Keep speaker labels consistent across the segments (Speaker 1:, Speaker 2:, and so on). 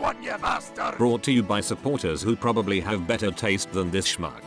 Speaker 1: one, you bastard!
Speaker 2: Brought to you by supporters who probably have better taste than this schmuck.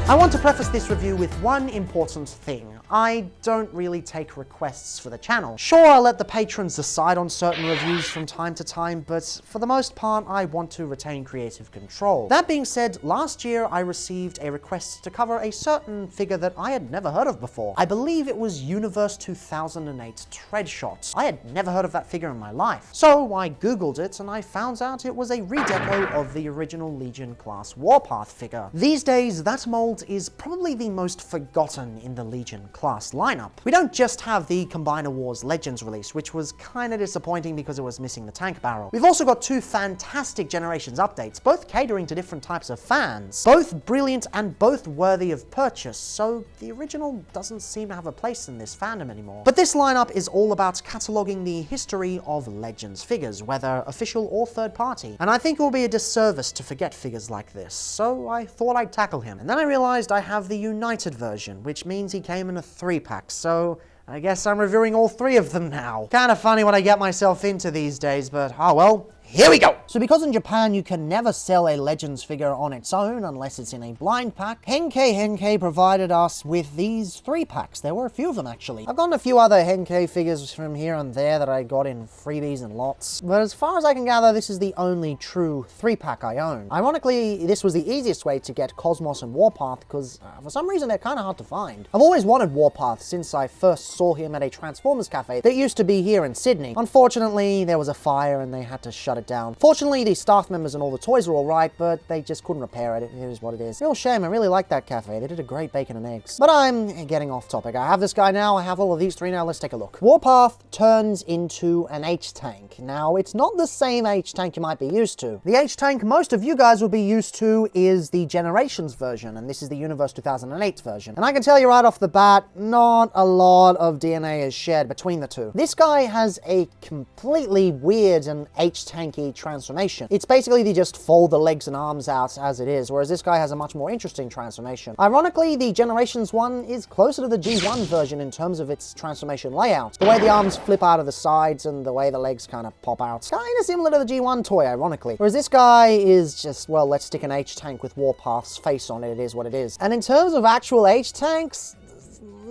Speaker 3: I want to preface this review with one important thing. I don't really take requests for the channel. Sure, I'll let the patrons decide on certain reviews from time to time, but for the most part, I want to retain creative control. That being said, last year I received a request to cover a certain figure that I had never heard of before. I believe it was Universe 2008 Treadshot. I had never heard of that figure in my life. So I googled it and I found out it was a redeco of the original Legion class Warpath figure. These days, that mold is probably the most forgotten in the Legion class lineup. We don't just have the Combiner Wars Legends release, which was kinda disappointing because it was missing the tank barrel. We've also got two fantastic Generations updates, both catering to different types of fans. Both brilliant and both worthy of purchase, so the original doesn't seem to have a place in this fandom anymore. But this lineup is all about cataloging the history of Legends figures, whether official or third party. And I think it will be a disservice to forget figures like this, so I thought I'd tackle him. And then I realized I have the United version, which means he came in a 3-pack, so I guess I'm reviewing all 3 of them now. Kinda funny what I get myself into these days, but oh well. Here we go! So because in Japan you can never sell a Legends figure on its own unless it's in a blind pack, Henkei provided us with these 3-packs. There were a few of them actually. I've gotten a few other Henkei figures from here and there that I got in freebies and lots, but as far as I can gather, this is the only true 3-pack I own. Ironically, this was the easiest way to get Cosmos and Warpath because for some reason they're kinda hard to find. I've always wanted Warpath since I first saw him at a Transformers cafe that used to be here in Sydney. Unfortunately, there was a fire and they had to shut it down. Fortunately, the staff members and all the toys were alright, but they just couldn't repair it. It is what it is. Real shame, I really like that cafe. They did a great bacon and eggs. But I'm getting off topic. I have this guy now, I have all of these 3 now, let's take a look. Warpath turns into an H-Tank. Now, it's not the same H-Tank you might be used to. The H-Tank most of you guys will be used to is the Generations version, and this is the Universe 2008 version. And I can tell you right off the bat, not a lot of DNA is shared between the two. This guy has a completely weird and H-Tanky transformation. It's basically they just fold the legs and arms out as it is, whereas this guy has a much more interesting transformation. Ironically, the Generations one is closer to the G1 version in terms of its transformation layout. The way the arms flip out of the sides and the way the legs kind of pop out. Kinda similar to the G1 toy, ironically. Whereas this guy is just, well, let's stick an H-Tank with Warpath's face on it, it is what it is. And in terms of actual H-Tanks,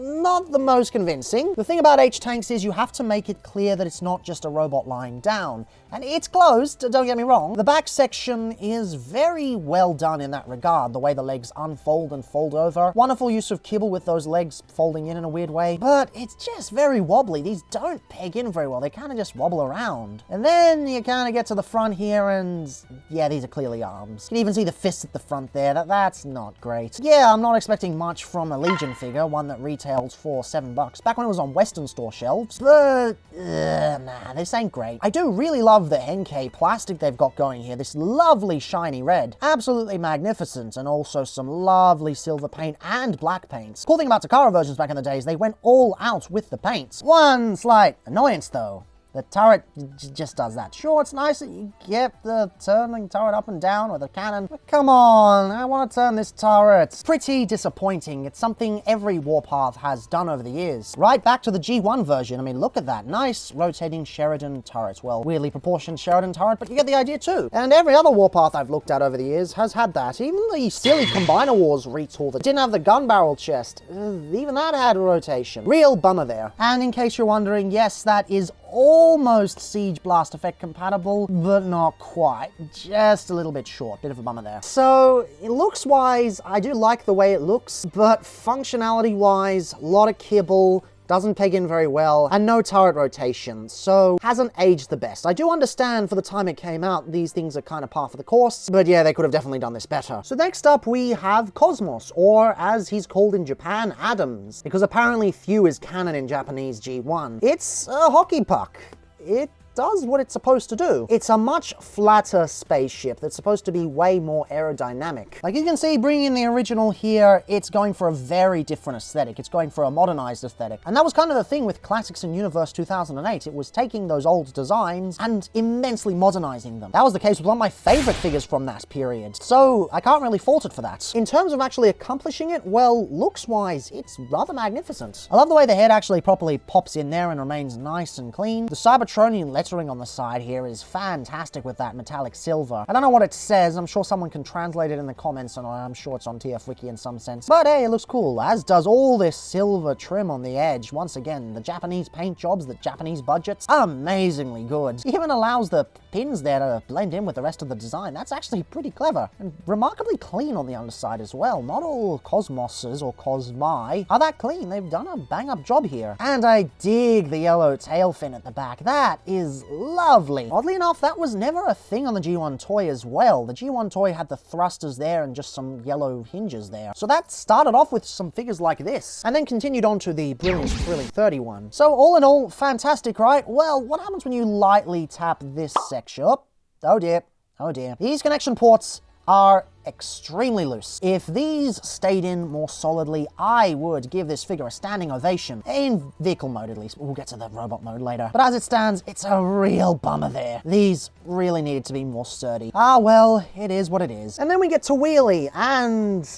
Speaker 3: not the most convincing. The thing about H-Tanks is you have to make it clear that it's not just a robot lying down. And it's closed, don't get me wrong. The back section is very well done in that regard, the way the legs unfold and fold over. Wonderful use of kibble with those legs folding in a weird way, but it's just very wobbly. These don't peg in very well, they kind of just wobble around. And then you kind of get to the front here and yeah, these are clearly arms. You can even see the fists at the front there, that's not great. Yeah, I'm not expecting much from a Legion figure, one that retails for $7 back when it was on Western store shelves, but nah, this ain't great. I do really love the Henkei plastic they've got going here, this lovely shiny red. Absolutely magnificent, and also some lovely silver paint and black paints. Cool thing about Takara versions back in the days, they went all out with the paints. One slight annoyance though. The turret just does that. Sure, it's nice that you get the turning turret up and down with a cannon, but come on, I want to turn this turret. It's pretty disappointing. It's something every Warpath has done over the years. Right back to the G1 version. I mean, look at that. Nice rotating Sheridan turret. Well, weirdly proportioned Sheridan turret, but you get the idea too. And every other Warpath I've looked at over the years has had that. Even the silly Combiner Wars retool that didn't have the gun barrel chest, even that had rotation. Real bummer there. And in case you're wondering, yes, that is almost Siege Blast Effect compatible, but not quite. Just a little bit short. Bit of a bummer there. So, looks-wise, I do like the way it looks, but functionality-wise, a lot of kibble, doesn't peg in very well, and no turret rotation, so hasn't aged the best. I do understand for the time it came out, these things are kind of par for the course, but yeah, they could have definitely done this better. So next up, we have Cosmos, or as he's called in Japan, Adams, because apparently few is canon in Japanese G1. It's a hockey puck. It does what it's supposed to do. It's a much flatter spaceship that's supposed to be way more aerodynamic. Like you can see, bringing in the original here, it's going for a very different aesthetic. It's going for a modernized aesthetic. And that was kind of the thing with Classics in Universe 2008. It was taking those old designs and immensely modernizing them. That was the case with one of my favorite figures from that period. So I can't really fault it for that. In terms of actually accomplishing it, well, looks-wise, it's rather magnificent. I love the way the head actually properly pops in there and remains nice and clean. The Cybertronian lettering on the side here is fantastic with that metallic silver. I don't know what it says. I'm sure someone can translate it in the comments, and I'm sure it's on TF Wiki in some sense. But hey, it looks cool, as does all this silver trim on the edge. Once again, the Japanese paint jobs, the Japanese budgets, amazingly good. It even allows the pins there to blend in with the rest of the design. That's actually pretty clever, and remarkably clean on the underside as well. Not all Cosmoses or Cosmi are that clean. They've done a bang-up job here. And I dig the yellow tail fin at the back. That is lovely. Oddly enough, that was never a thing on the G1 toy as well. The G1 toy had the thrusters there and just some yellow hinges there. So that started off with some figures like this, and then continued on to the brilliant Thrilling 31. So all in all, fantastic, right? Well, what happens when you lightly tap this section? Oh dear, oh dear. These connection ports are extremely loose. If these stayed in more solidly, I would give this figure a standing ovation. In vehicle mode, at least. We'll get to the robot mode later. But as it stands, it's a real bummer there. These really needed to be more sturdy. Ah, well, it is what it is. And then we get to Wheelie, and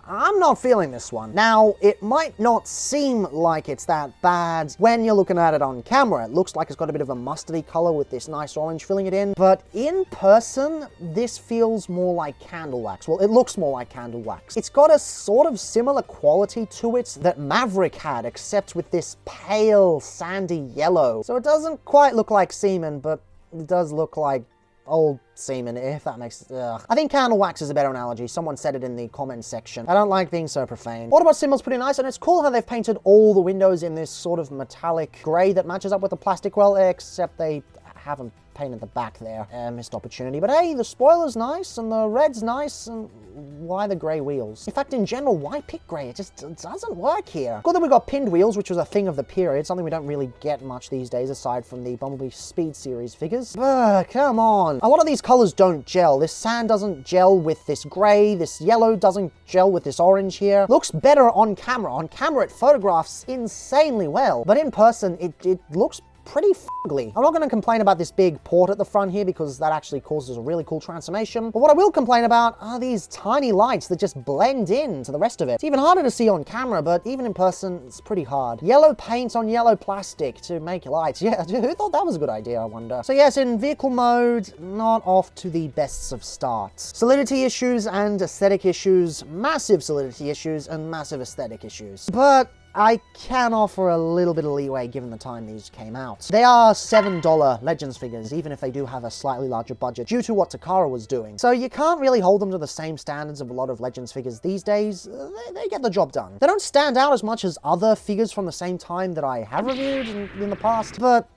Speaker 3: I'm not feeling this one. Now, it might not seem like it's that bad when you're looking at it on camera. It looks like it's got a bit of a mustardy color with this nice orange filling it in. But in person, this feels more like candle wax. Well, it looks more like candle wax. It's got a sort of similar quality to it that Maverick had, except with this pale, sandy yellow. So it doesn't quite look like semen, but it does look like old semen, if that makes ugh. I think candle wax is a better analogy. Someone said it in the comments section. I don't like being so profane. Autobot symbol's pretty nice, and it's cool how they've painted all the windows in this sort of metallic gray that matches up with the plastic well, except they haven't painted the back there. Missed opportunity. But hey, the spoiler's nice, and the red's nice, and why the grey wheels? In fact, in general, why pick grey? It just doesn't work here. Good that we got pinned wheels, which was a thing of the period, something we don't really get much these days, aside from the Bumblebee Speed Series figures. But come on. A lot of these colors don't gel. This sand doesn't gel with this grey, this yellow doesn't gel with this orange here. Looks better on camera. On camera, it photographs insanely well, but in person, it looks pretty ugly. I'm not going to complain about this big port at the front here because that actually causes a really cool transformation. But what I will complain about are these tiny lights that just blend in to the rest of it. It's even harder to see on camera, but even in person, it's pretty hard. Yellow paint on yellow plastic to make lights. Yeah, who thought that was a good idea, I wonder? So yes, in vehicle mode, not off to the best of starts. Solidity issues and aesthetic issues, massive solidity issues and massive aesthetic issues. But I can offer a little bit of leeway given the time these came out. They are $7 Legends figures, even if they do have a slightly larger budget due to what Takara was doing. So you can't really hold them to the same standards of a lot of Legends figures these days. They get the job done. They don't stand out as much as other figures from the same time that I have reviewed in the past, but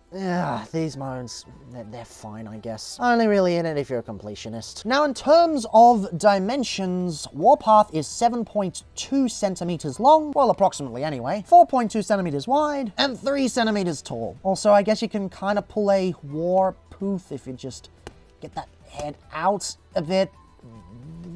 Speaker 3: these modes, they're fine, I guess. Only really in it if you're a completionist. Now, in terms of dimensions, Warpath is 7.2 centimeters long, well, approximately anyway, 4.2 centimeters wide, and 3 centimeters tall. Also, I guess you can kind of pull a Warpath if you just get that head out a bit,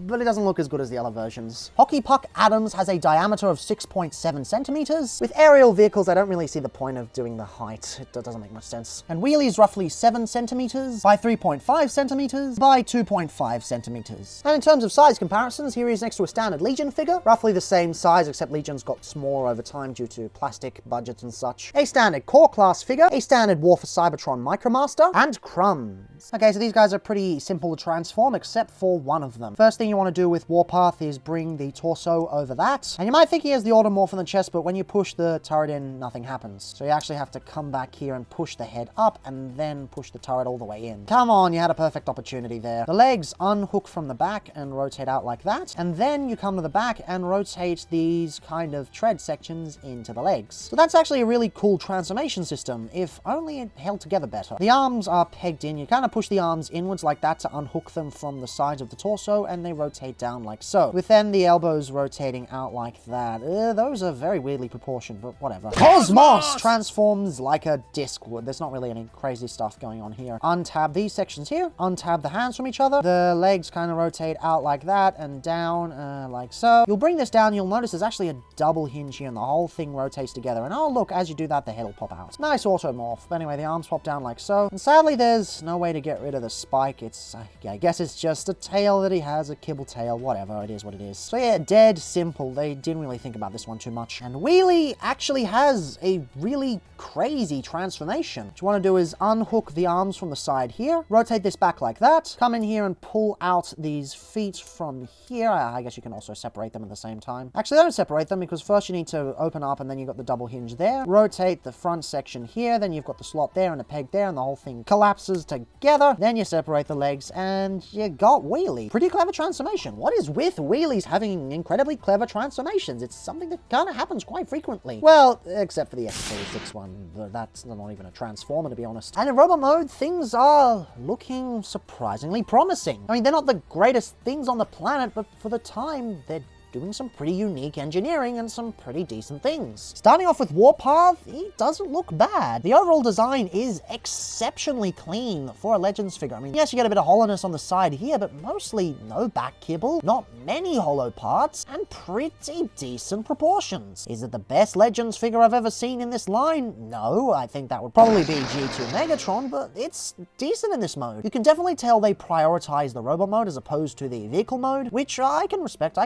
Speaker 3: but it doesn't look as good as the other versions. Hockey Puck Adams has a diameter of 6.7 centimeters. With aerial vehicles, I don't really see the point of doing the height. It doesn't make much sense. And Wheelie is roughly 7 centimeters by 3.5 centimeters by 2.5 centimeters. And in terms of size comparisons, here he is next to a standard Legion figure, roughly the same size, except Legion's got smaller over time due to plastic budgets and such. A standard Core Class figure, a standard War for Cybertron Micromaster, and Crumbs. Okay, so these guys are pretty simple to transform, except for one of them. First thing you want to do with Warpath is bring the torso over that. And you might think he has the Automorph in the chest, but when you push the turret in, nothing happens. So you actually have to come back here and push the head up and then push the turret all the way in. Come on, you had a perfect opportunity there. The legs unhook from the back and rotate out like that. And then you come to the back and rotate these kind of tread sections into the legs. So that's actually a really cool transformation system, if only it held together better. The arms are pegged in. You kind of push the arms inwards like that to unhook them from the sides of the torso, and they rotate rotate down like so, with then the elbows rotating out like that. Those are very weirdly proportioned, but whatever. Cosmos transforms like a disc would. There's not really any crazy stuff going on here. Untab these sections here, untab the hands from each other. The legs kind of rotate out like that and down like so. You'll bring this down, you'll notice there's actually a double hinge here and the whole thing rotates together. And oh look, as you do that, the head will pop out. Nice automorph. But anyway, the arms pop down like so. And sadly, there's no way to get rid of the spike. It's, I guess it's just a tail that he has, a kibble tail, whatever, it is what it is. So yeah, dead simple. They didn't really think about this one too much. And Wheelie actually has a really crazy transformation. What you want to do is unhook the arms from the side here, rotate this back like that, come in here and pull out these feet from here. I guess you can also separate them at the same time. Actually, don't separate them because first you need to open up and then you've got the double hinge there. Rotate the front section here, then you've got the slot there and the peg there and the whole thing collapses together. Then you separate the legs and you got Wheelie. Pretty clever transformation. What is with Wheelies having incredibly clever transformations? It's something that kind of happens quite frequently. Well, except for the S4E06 one, but that's not even a transformer to be honest. And in robot mode, things are looking surprisingly promising. I mean, they're not the greatest things on the planet, but for the time, they're doing some pretty unique engineering and some pretty decent things. Starting off with Warpath, he doesn't look bad. The overall design is exceptionally clean for a Legends figure. I mean, yes, you get a bit of hollowness on the side here, but mostly no back kibble, not many hollow parts, and pretty decent proportions. Is it the best Legends figure I've ever seen in this line? No, I think that would probably be G2 Megatron, but it's decent in this mode. You can definitely tell they prioritize the robot mode as opposed to the vehicle mode, which I can respect.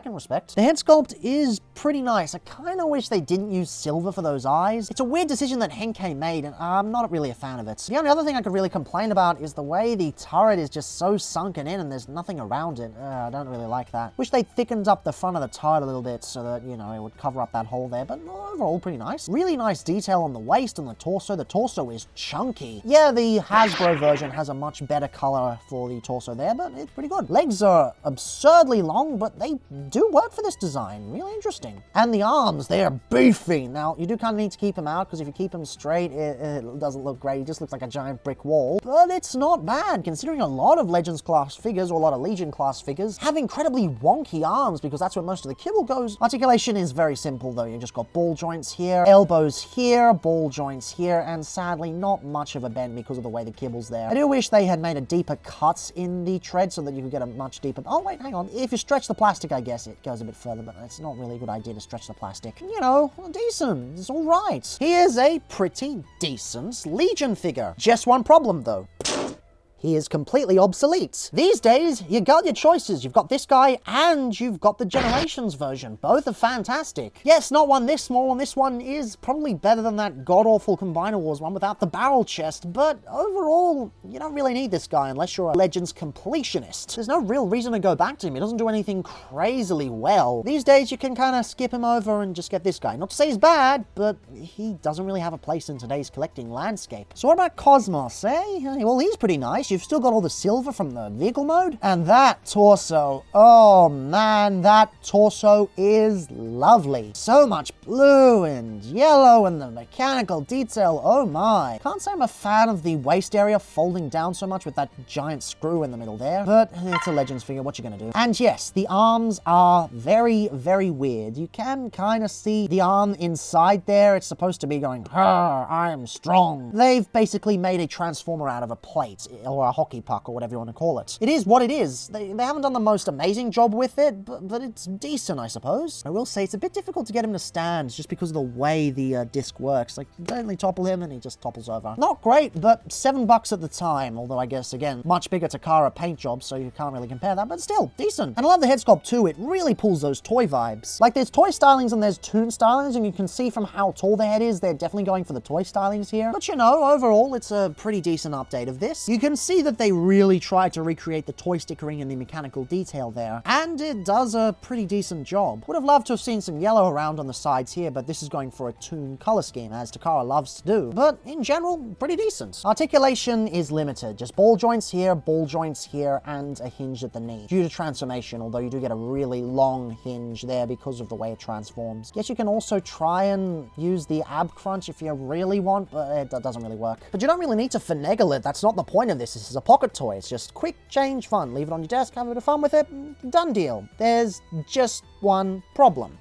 Speaker 3: The head sculpt is pretty nice. I kind of wish they didn't use silver for those eyes. It's a weird decision that Henkei made, and I'm not really a fan of it. The only other thing I could really complain about is the way the turret is just so sunken in and there's nothing around it. I don't really like that. Wish they thickened up the front of the turret a little bit so that, you know, it would cover up that hole there, but overall pretty nice. Really nice detail on the waist and the torso. The torso is chunky. Yeah, the Hasbro version has a much better color for the torso there, but it's pretty good. Legs are absurdly long, but they do work for this design. Really interesting. And the arms, they are beefy. Now, you do kind of need to keep them out because if you keep them straight, it doesn't look great. It just looks like a giant brick wall. But it's not bad, considering a lot of Legends class figures or a lot of Legion class figures have incredibly wonky arms because that's where most of the kibble goes. Articulation is very simple though. You just got ball joints here, elbows here, ball joints here, and sadly not much of a bend because of the way the kibble's there. I do wish they had made a deeper cut in the tread so that you could get a much deeper... Oh wait, hang on. If you stretch the plastic, I guess it goes a bit further, but it's not really a good idea to stretch the plastic. You know, decent. It's all right. Here's a pretty decent Legion figure. Just one problem, though. He is completely obsolete. These days, you got your choices. You've got this guy and you've got the Generations version. Both are fantastic. Yes, not one this small, and this one is probably better than that god-awful Combiner Wars one without the barrel chest, but overall, you don't really need this guy unless you're a Legends completionist. There's no real reason to go back to him. He doesn't do anything crazily well. These days, you can kind of skip him over and just get this guy. Not to say he's bad, but he doesn't really have a place in today's collecting landscape. So what about Cosmos, eh? Well, he's pretty nice. You've still got all the silver from the vehicle mode. And that torso, oh man, that torso is lovely. So much blue and yellow and the mechanical detail, oh my. Can't say I'm a fan of the waist area folding down so much with that giant screw in the middle there, but it's a Legends figure, what you gonna do? And yes, the arms are very, very weird. You can kind of see the arm inside there. It's supposed to be going, I'm strong. They've basically made a transformer out of a plate, or a hockey puck, or whatever you want to call it. It is what it is. They haven't done the most amazing job with it, but it's decent, I suppose. I will say it's a bit difficult to get him to stand just because of the way the disc works. Like, you only topple him and he just topples over. Not great, but $7 at the time, although I guess, again, much bigger Takara paint job, so you can't really compare that, but still, decent. And I love the head sculpt too. It really pulls those toy vibes. Like, there's toy stylings and there's toon stylings, and you can see from how tall the head is, they're definitely going for the toy stylings here. But you know, overall, it's a pretty decent update of this. You can see that they really tried to recreate the toy stickering and the mechanical detail there, and it does a pretty decent job. Would have loved to have seen some yellow around on the sides here, but this is going for a toon color scheme, as Takara loves to do. But in general, pretty decent. Articulation is limited, just ball joints here, and a hinge at the knee. Due to transformation, although you do get a really long hinge there because of the way it transforms. Guess you can also try and use the ab crunch if you really want, but it doesn't really work. But you don't really need to finagle it, that's not the point of this This is a pocket toy. It's just quick change fun. Leave it on your desk, have a bit of fun with it, done deal. There's just one problem.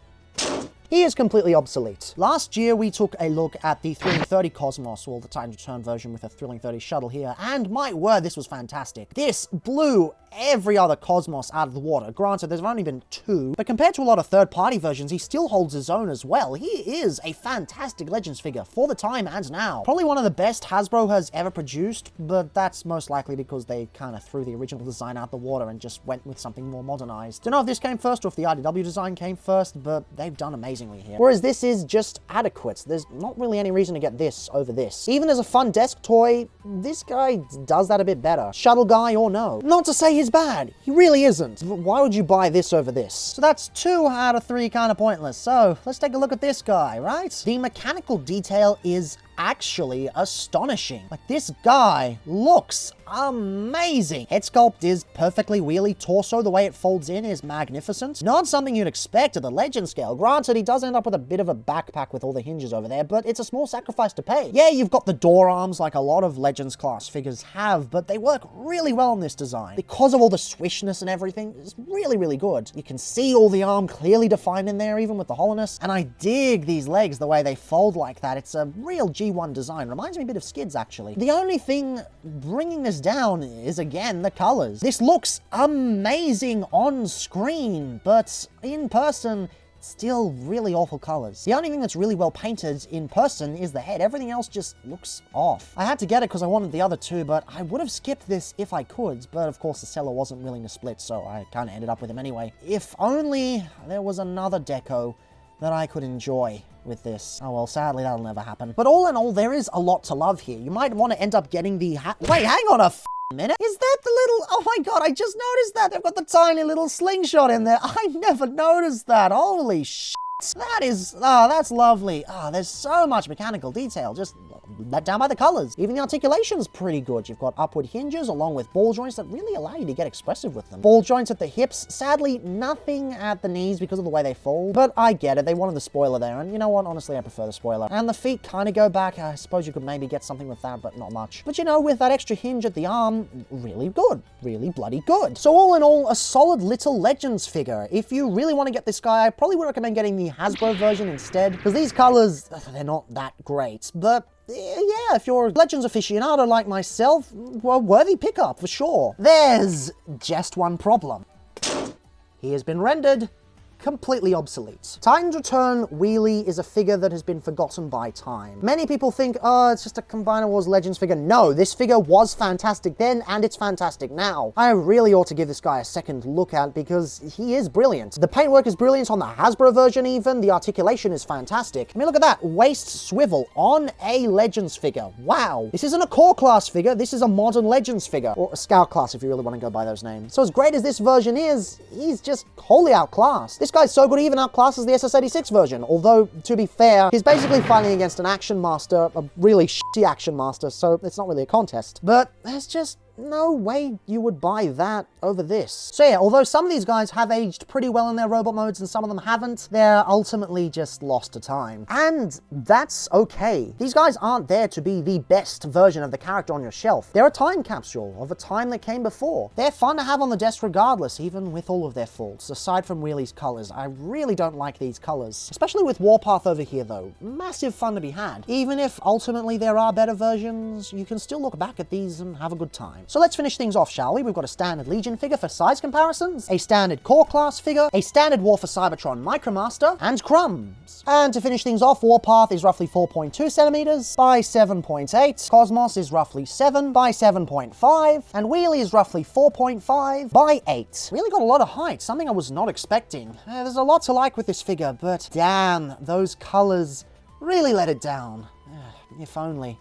Speaker 3: He is completely obsolete. Last year, we took a look at the Thrilling 30 Cosmos, or the Time to Return version with a Thrilling 30 shuttle here, and my word, this was fantastic. This blew every other Cosmos out of the water. Granted, there's only been 2, but compared to a lot of third-party versions, he still holds his own as well. He is a fantastic Legends figure for the time and now. Probably one of the best Hasbro has ever produced, but that's most likely because they kind of threw the original design out the water and just went with something more modernized. Don't know if this came first or if the IDW design came first, but they've done amazingly here. Whereas this is just adequate. There's not really any reason to get this over this. Even as a fun desk toy, this guy does that a bit better. Shuttle guy or no. Not to say he's bad. He really isn't. Why would you buy this over this? So that's 2 out of 3 kind of pointless. So let's take a look at this guy, right? The mechanical detail is actually astonishing. Like, this guy looks amazing. Head sculpt is perfectly wheelie. Torso, the way it folds in, is magnificent. Not something you'd expect at the Legend scale. Granted, he does end up with a bit of a backpack with all the hinges over there, but it's a small sacrifice to pay. Yeah, you've got the door arms like a lot of Legends class figures have, but they work really well on this design. Because of all the swishness and everything, it's really, really good. You can see all the arm clearly defined in there, even with the hollowness. And I dig these legs, the way they fold like that. It's a real G1 design. Reminds me a bit of Skids, actually. The only thing bringing this down is, again, the colors. This looks amazing on screen, but in person, still really awful colors. The only thing that's really well painted in person is the head. Everything else just looks off. I had to get it because I wanted the other 2, but I would have skipped this if I could, but of course the seller wasn't willing to split, so I kind of ended up with him anyway. If only there was another deco that I could enjoy with this. Oh well, sadly that'll never happen. But all in all, there is a lot to love here. You might want to end up getting the Wait, hang on a minute. Is that the little... Oh my god, I just noticed that. They've got the tiny little slingshot in there. I never noticed that. Holy shit. That is... Oh, that's lovely. Oh, there's so much mechanical detail. Just let down by the colors. Even the articulation's pretty good. You've got upward hinges along with ball joints that really allow you to get expressive with them. Ball joints at the hips. Sadly, nothing at the knees because of the way they fold. But I get it. They wanted the spoiler there. And you know what? Honestly, I prefer the spoiler. And the feet kind of go back. I suppose you could maybe get something with that, but not much. But you know, with that extra hinge at the arm, really good. Really bloody good. So all in all, a solid little Legends figure. If you really want to get this guy, I probably would recommend getting the Hasbro version instead. Because these colors, they're not that great. But yeah, if you're a Legends aficionado like myself, well, worthy pickup for sure. There's just one problem. He has been rendered completely obsolete. Time to Return Wheelie is a figure that has been forgotten by time. Many people think, oh, it's just a Combiner Wars Legends figure. No, this figure was fantastic then, and it's fantastic now. I really ought to give this guy a second look at because he is brilliant. The paintwork is brilliant on the Hasbro version even. The articulation is fantastic. I mean, look at that. Waist swivel on a Legends figure. Wow. This isn't a core class figure. This is a modern Legends figure. Or a Scout class if you really want to go by those names. So as great as this version is, he's just wholly outclassed. This guy's so good he even outclasses the SS86 version, although, to be fair, he's basically fighting against an Action Master, a really shitty Action Master, so it's not really a contest. But there's just no way you would buy that over this. So yeah, although some of these guys have aged pretty well in their robot modes and some of them haven't, they're ultimately just lost to time. And that's okay. These guys aren't there to be the best version of the character on your shelf. They're a time capsule of a time that came before. They're fun to have on the desk regardless, even with all of their faults. Aside from Wheelie's colors, I really don't like these colors. Especially with Warpath over here though. Massive fun to be had. Even if ultimately there are better versions, you can still look back at these and have a good time. So let's finish things off, shall we? We've got a standard Legion figure for size comparisons, a standard core class figure, a standard War for Cybertron Micromaster, and crumbs. And to finish things off, Warpath is roughly 4.2 centimeters by 7.8, Cosmos is roughly 7 by 7.5, and Wheelie is roughly 4.5 by 8. Really got a lot of height, something I was not expecting. There's a lot to like with this figure, but damn, those colors really let it down. If only.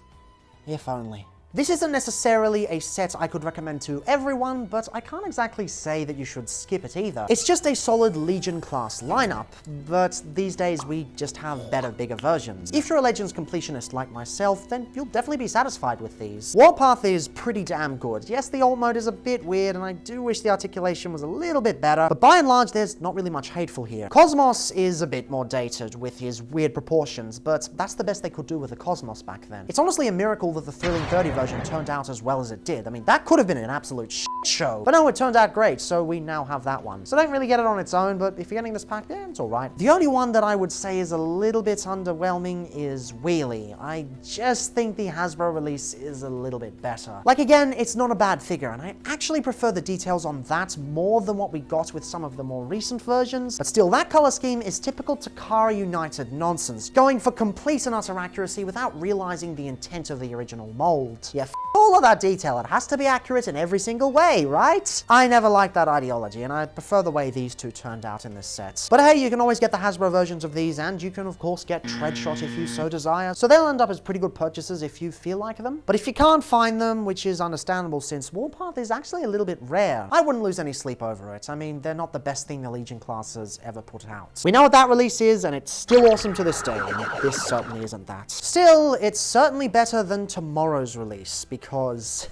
Speaker 3: If only. This isn't necessarily a set I could recommend to everyone, but I can't exactly say that you should skip it either. It's just a solid Legion class lineup, but these days we just have better, bigger versions. If you're a Legends completionist like myself, then you'll definitely be satisfied with these. Warpath is pretty damn good. Yes, the alt mode is a bit weird, and I do wish the articulation was a little bit better, but by and large, there's not really much hateful here. Cosmos is a bit more dated with his weird proportions, but that's the best they could do with the Cosmos back then. It's honestly a miracle that the Thrilling 30 version version turned out as well as it did. I mean, that could have been an absolute shit show. But no, it turned out great, so we now have that one. So don't really get it on its own, but if you're getting this pack, yeah, it's alright. The only one that I would say is a little bit underwhelming is Wheelie. I just think the Hasbro release is a little bit better. Like, again, it's not a bad figure, and I actually prefer the details on that more than what we got with some of the more recent versions. But still, that color scheme is typical Takara United nonsense, going for complete and utter accuracy without realizing the intent of the original mold. Yeah, all of that detail. It has to be accurate in every single way, right? I never liked that ideology, and I prefer the way these two turned out in this set. But hey, you can always get the Hasbro versions of these, and you can of course get Treadshot if you so desire. So they'll end up as pretty good purchases if you feel like them. But if you can't find them, which is understandable since Warpath is actually a little bit rare, I wouldn't lose any sleep over it. I mean, they're not the best thing the Legion class has ever put out. We know what that release is, and it's still awesome to this day, and this certainly isn't that. Still, it's certainly better than tomorrow's release, because...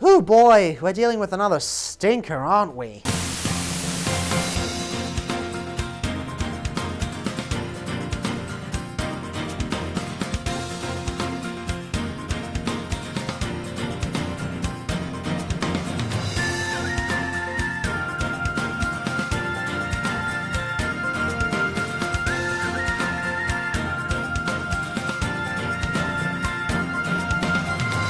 Speaker 3: oh boy, we're dealing with another stinker, aren't we?